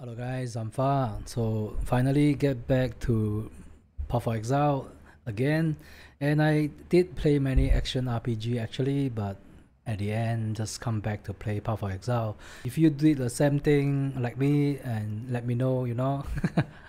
Hello guys, I'm Far. So finally get back to Path of Exile again, and I did play many action RPG actually, but at the end just come back to play Path of Exile. If you did the same thing like me, and let me know,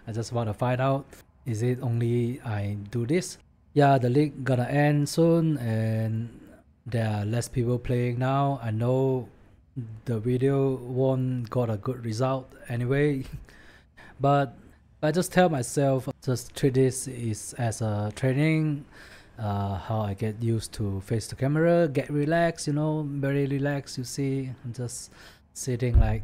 I just want to find out, is it only I do this? Yeah, the league gonna end soon and there are less people playing now. I know the video won't got a good result anyway, but I just tell myself just treat this is as a training, how I get used to face the camera, get relaxed, very relaxed. You see, I'm just sitting like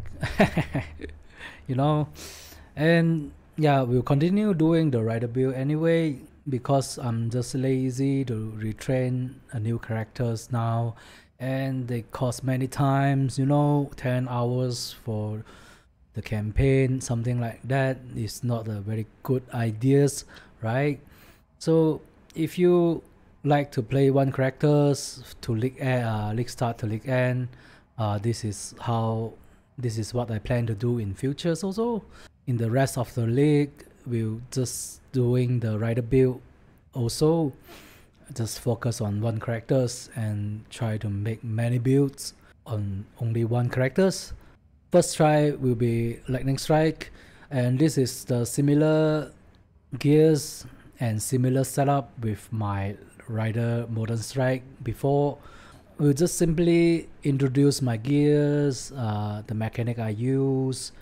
and yeah, we'll continue doing the rider build anyway because I'm just lazy to retrain a new characters now, and they cost many times, 10 hours for the campaign, something like that is not a very good ideas, right? So if you like to play one characters to league start to league end, this is what I plan to do in futures also. In the rest of the league, we'll just doing the rider build also, just focus on one characters and try to make many builds on only one characters. First try will be lightning strike, and this is the similar gears and similar setup with my rider modern strike before. We'll just simply introduce my gears, the mechanic I use,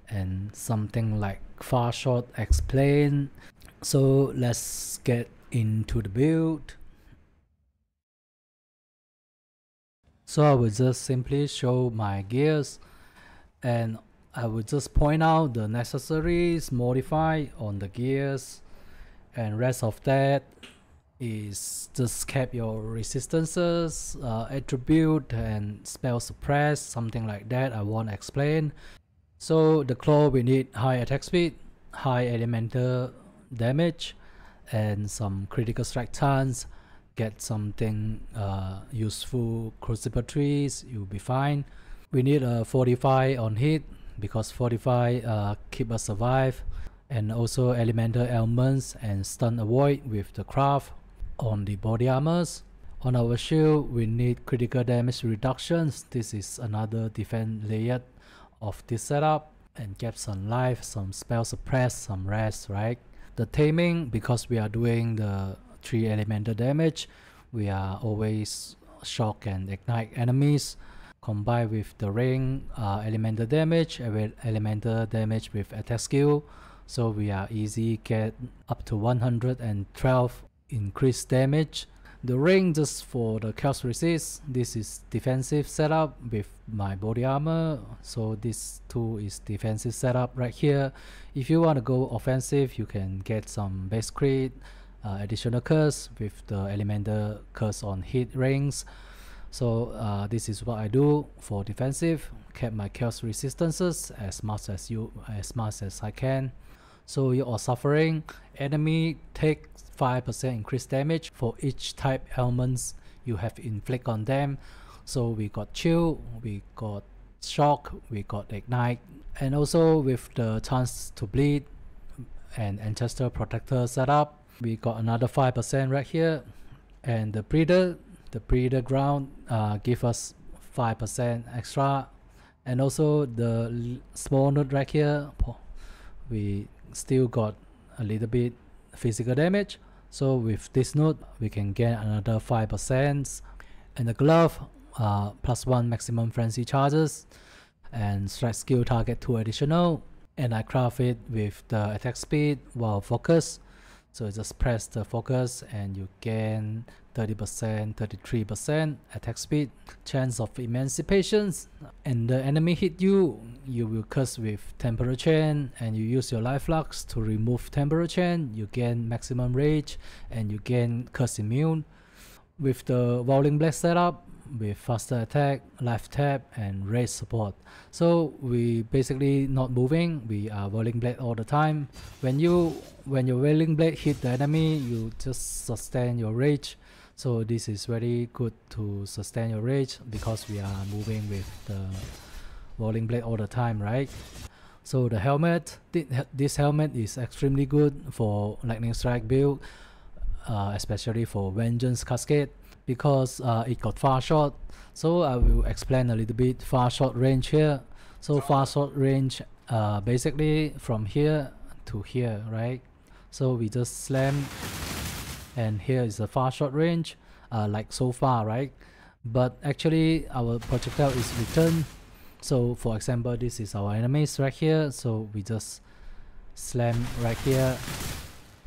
and something like far short explain. So let's get into the build. So I will just simply show my gears, and I will just point out the necessaries modify on the gears, and rest of that is just cap your resistances, attribute and spell suppress, something like that I won't explain. So the claw, we need high attack speed, high elemental damage, and some critical strike chance. Get something useful crucible trees, you'll be fine. We need a 45 on hit because 45 keep us survive, and also elemental elements and stun avoid with the craft on the body armors. On our shield, we need critical damage reductions. This is another defense layer of this setup, and get some life, some spell suppress, some rest, right? The taming, because we are doing the 3 elemental damage, we are always shock and ignite enemies. Combined with the ring, elemental damage with attack skill, so we are easy get up to 112 increased damage. The ring just for the chaos resist. This is defensive setup with my body armor, so this too is defensive setup right here. If you want to go offensive, you can get some base crit, additional curse with the elemental curse on hit rings. So this is what I do for defensive, kept my chaos resistances as much as I can. So you are suffering, enemy take 5% increased damage for each type elements you have inflict on them. So we got chill, we got shock, we got ignite, and also with the chance to bleed and ancestor protector setup, we got another 5% right here. And the breeder ground give us 5% extra, and also the small node right here, we still got a little bit physical damage. So with this node we can get another 5%. And the glove, +1 maximum frenzy charges, and strike skill target 2 additional, and I craft it with the attack speed while focus. So just press the focus and you gain 30%, 33% attack speed, chance of emancipation, and the enemy hit you, you will curse with temporal chain, and you use your life flux to remove temporal chain, you gain maximum rage and you gain curse immune. With the Rolling Blade setup, with faster attack, life tap, and rage support, so we basically not moving, we are Rolling Blade all the time. When your Rolling Blade hit the enemy, you just sustain your rage. So this is very good to sustain your rage because we are moving with the Rolling Blade all the time, right? So the helmet, this helmet is extremely good for lightning strike build, especially for Vengeance Cascade, because it got far shot. So I will explain a little bit far shot range here. So far shot range, basically from here to here, right? So we just slam, and here is the far shot range, like so far, right? But actually our projectile is returned. So for example, this is our enemies right here, so we just slam right here,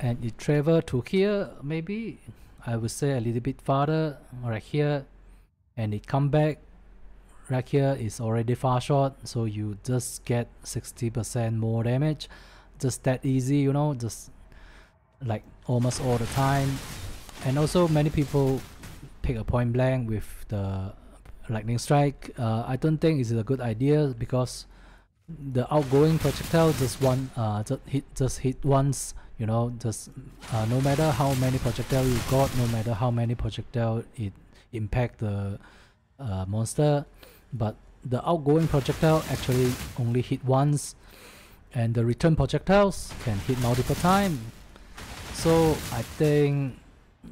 and it travel to here, maybe I would say a little bit farther right here, and it come back right here is already far shot, so you just get 60% more damage. Just that easy, you know, just like almost all the time. And also many people pick a point blank with the lightning strike. I don't think it's a good idea, because the outgoing projectile just hit once, you know, just no matter how many projectile you got, no matter how many projectile it impact the monster, but the outgoing projectile actually only hit once, and the return projectiles can hit multiple times. So I think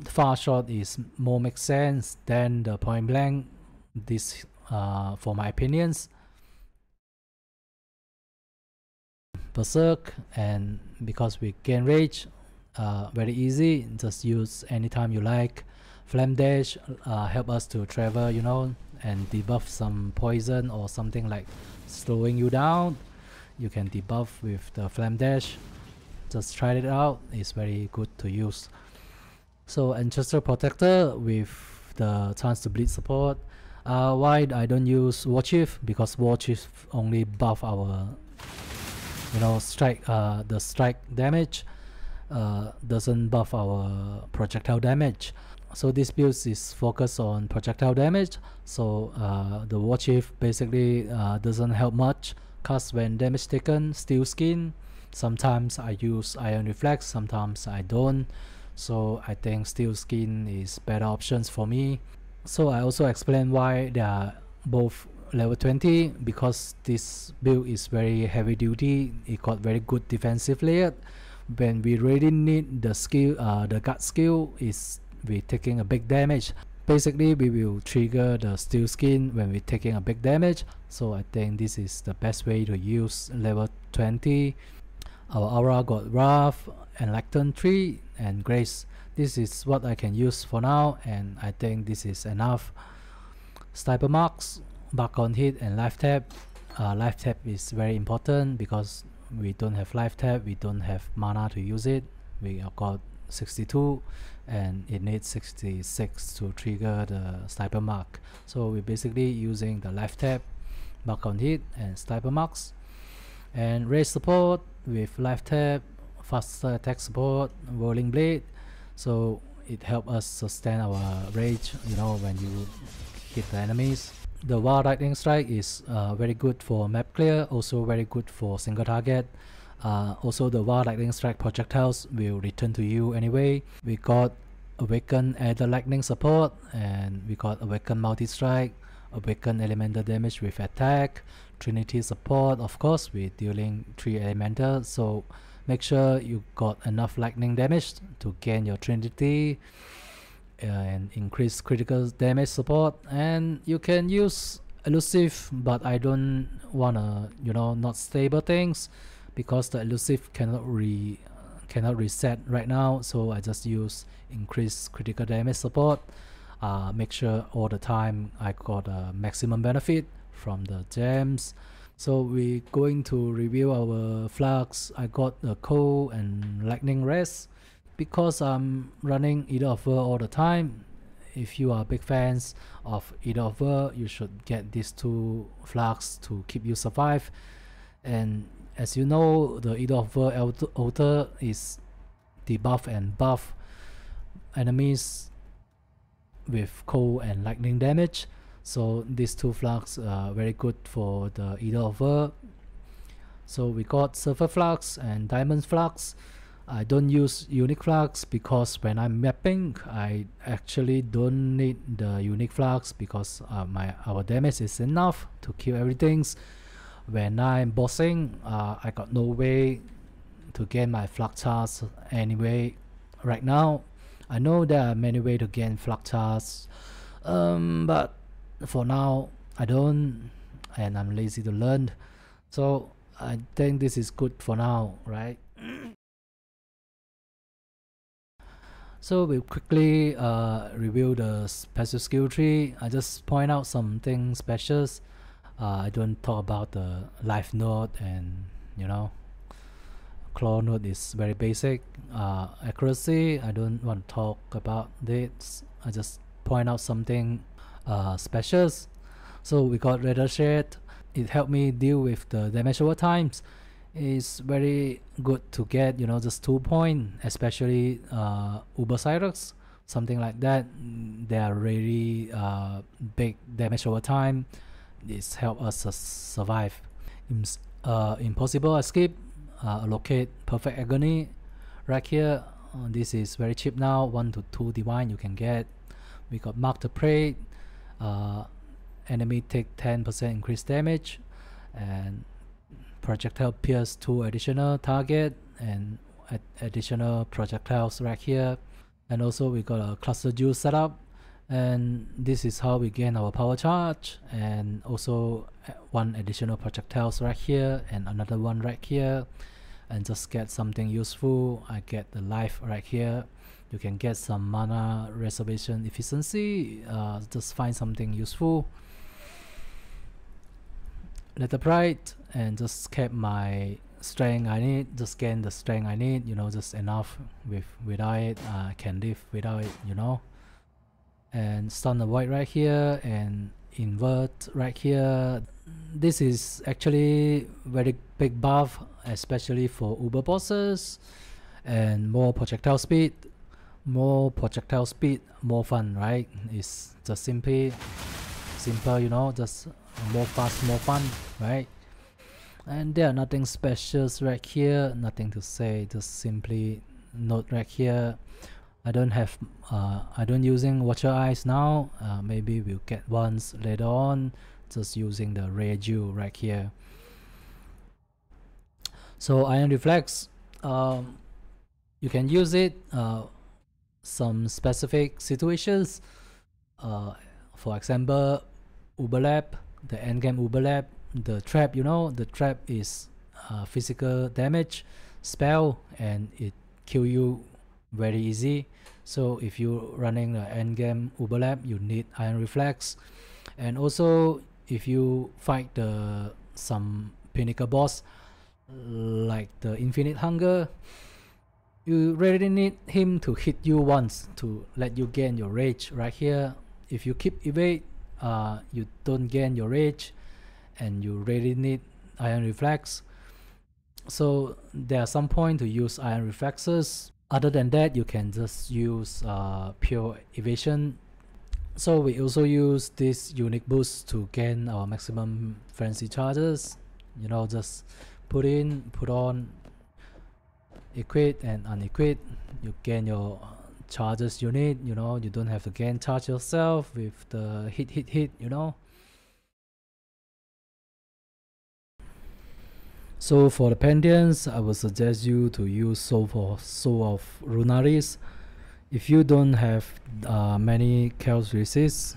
far shot is more makes sense than the point blank. This for my opinions. Berserk, and because we gain rage, very easy, just use anytime you like. Flame dash help us to travel, you know, and debuff some poison or something like slowing you down. You can debuff with the flame dash. Just try it out, it's very good to use. So ancestral protector with the chance to bleed support. Why I don't use war chief? Because war chief only buff our, you know, strike, the strike damage, doesn't buff our projectile damage. So this build is focused on projectile damage, so the war chief basically doesn't help much, cause when damage taken, steel skin. Sometimes I use iron reflex, sometimes I don't, so I think steel skin is better options for me. So I also explain why they are both level 20, because this build is very heavy duty. It got very good defensive layer. When we really need the skill, the gut skill is we taking a big damage. Basically we will trigger the steel skin when we're taking a big damage, so I think this is the best way to use level 20. Our aura got Wrath, Enlighten 3 and Grace. This is what I can use for now, and I think this is enough. Sniper marks, back on hit and life tap. Life tap is very important because we don't have life tap, we don't have mana to use it. We have got 62 and it needs 66 to trigger the sniper mark, so we're basically using the life tap, back on hit and sniper marks. And raise support with life tap, faster attack support, rolling blade, so it helps us sustain our rage, you know, when you hit the enemies. The wild lightning strike is very good for map clear, also very good for single target. Also the wild lightning strike projectiles will return to you anyway. We got awaken add lightning support, and we got awaken multi strike, awaken elemental damage with attack, trinity support. Of course we're dealing 3 elemental, so make sure you got enough lightning damage to gain your trinity, and increase critical damage support. And you can use elusive, but I don't wanna, you know, not stable things, because the elusive cannot reset right now, so I just use increase critical damage support. Make sure all the time I got a maximum benefit from the gems. So we're going to review our flux. I got the cold and lightning rest because I'm running Eater of World all the time. If you are big fans of Eater of World, you should get these 2 flux to keep you survive. And as you know, the Eater of World altar is debuff and buff enemies with cold and lightning damage, so these 2 flux are very good for the Eater of World. So we got Silver Flux and Diamond Flux. I don't use Unique Flux because when I'm mapping, I actually don't need the Unique Flux because our damage is enough to kill everything. when I'm bossing, I got no way to gain my flux charge anyway. Right now, I know there are many ways to gain flux charge, but for now I don't, and I'm lazy to learn. So I think this is good for now, right? So we'll quickly review the special skill tree. I just point out something special. I don't talk about the life node, and claw node is very basic. Accuracy, I don't want to talk about this. I just point out something special. So we got radar shade. It helped me deal with the damage over times. It's very good to get just 2 points, especially Uber Cyrex, something like that. They are really big damage over time. This help us survive. Impossible escape, allocate perfect agony right here. This is very cheap now, 1 to 2 divine you can get. We got mark the prey. Enemy take 10% increased damage, and projectile pierce 2 additional target, and additional projectiles right here. And also we got a cluster juice setup, and this is how we gain our power charge, and also 1 additional projectiles right here and another one right here, and just get something useful. I get the life right here. You can get some mana reservation efficiency. Just find something useful. Letter Pride, and just kept my strength I need, just gain the strength I need, just enough. Without it, I can live without it, and stun avoid right here, and invert right here. This is actually very big buff, especially for Uber bosses. And more projectile speed, more fun, right? It's just simple, just more fast, more fun, right? And there are nothing special right here, nothing to say, just simply note right here. I don't using Watcher Eyes now. Maybe we'll get ones later on, just using the Ray Jewel right here. So Iron Reflex, you can use it some specific situations. For example, Uberlap, the endgame Uberlap, the trap, the trap is physical damage spell, and it kill you very easy. So if you're running the endgame Uberlap, you need Iron Reflex. And also if you fight some pinnacle boss like the Infinite Hunger, you really need him to hit you once to let you gain your rage right here. If you keep evade, you don't gain your rage, and you really need Iron Reflex. So there are some point to use Iron Reflexes. Other than that, you can just use pure evasion. So we also use this unique boost to gain our maximum frenzy charges. Just put in, put on, equip and unequip. You gain your charges you need. You don't have to gain charge yourself with the hit. So for the Pantheons, I would suggest you to use Soul of Lunaris. If you don't have many chaos resists,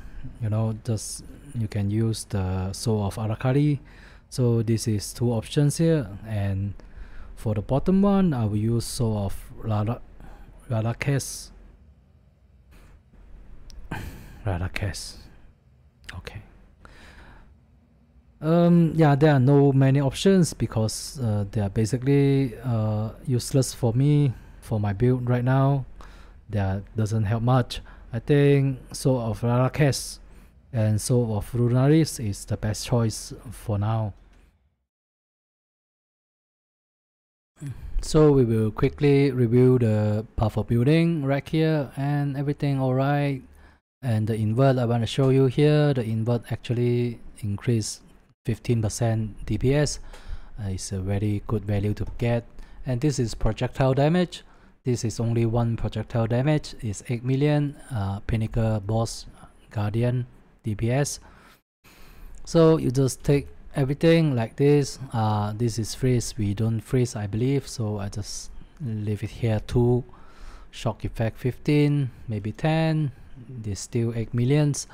just you can use the Soul of Arakari. So this is 2 options here, and for the bottom one, I will use Soul of Radakes. Okay. Yeah, there are no many options because they are basically useless for me, for my build right now. That doesn't help much. I think Soul of Radakes and Soul of Lunaris is the best choice for now. So we will quickly review the path of building right here, and everything alright. And the invert I want to show you here, the invert actually increased 15% DPS. It's a very good value to get. And this is projectile damage. This is only 1 projectile damage. It's 8 million Pinnacle Boss Guardian DPS. So you just take everything like this. This is freeze, we don't freeze I believe, so I just leave it here. 2 shock effect 15, maybe 10, there's still 8 millions.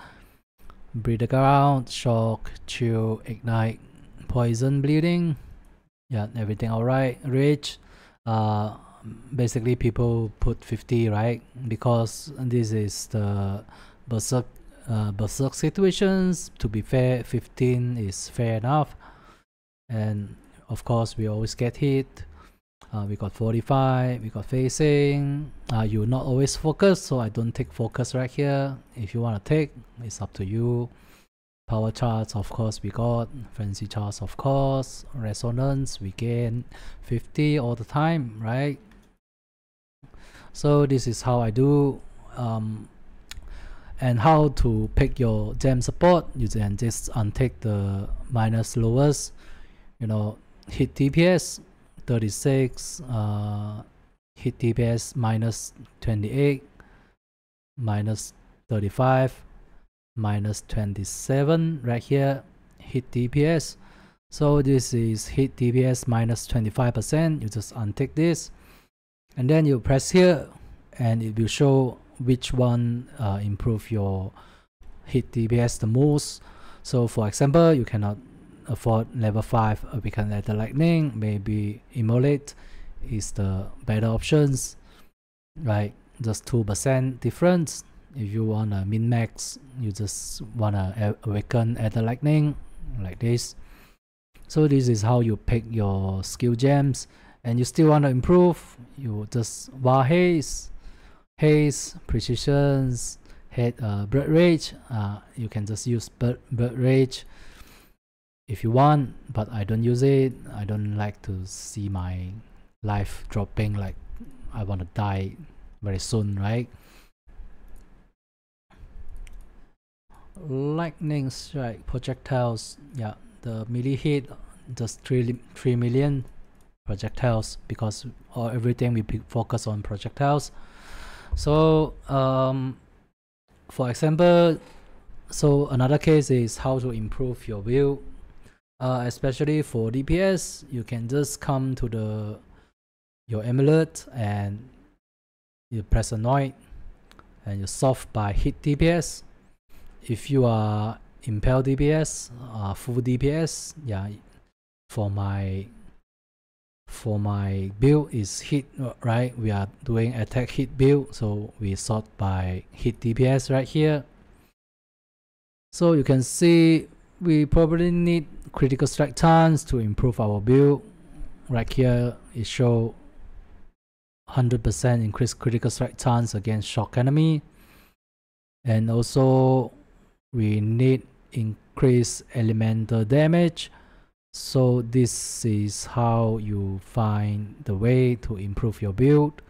Breathe the ground, shock, chill, ignite, poison, bleeding. Yeah, everything alright. Rage, basically people put 50, right? Because this is the berserk situations. To be fair, 15 is fair enough. And of course we always get hit. We got 45, we got facing. You not always focus, so I don't take focus right here. If you want to take, it's up to you. Power charts, of course we got. Frenzy charts, of course. Resonance, we gain 50 all the time, right? So this is how I do. And how to pick your gem support, you can just untick the minus lowest, you know, hit DPS 36, hit DPS minus 28, minus 35, minus 27 right here, hit DPS. So this is hit DPS minus 25%. You just untick this and then you press here and it will show which one improve your hit DPS the most. So for example, you cannot afford level 5 we can let the lightning, maybe immolate is the better options, right? Just 2% difference. If you want a min max, you just wanna awaken at the lightning like this. So this is how you pick your skill gems. And you still want to improve, you just while haste, precisions, blood rage. You can just use blood rage if you want, but I don't use it. I don't like to see my life dropping, like I want to die very soon, right? Lightning strike, projectiles, yeah, the melee hit just 3 million projectiles, because everything we focus on projectiles. So for example, so another case is how to improve your build, especially for DPS. You can just come to your amulet and you press anoint and you soft by hit DPS. If you are impel DPS, full DPS, yeah, for my build is hit, right? We are doing attack hit build, so we sort by hit DPS right here. So you can see we probably need critical strike chance to improve our build. Right here it show 100% increased critical strike chance against shock enemy, and also we need increased elemental damage. So this is how you find the way to improve your build.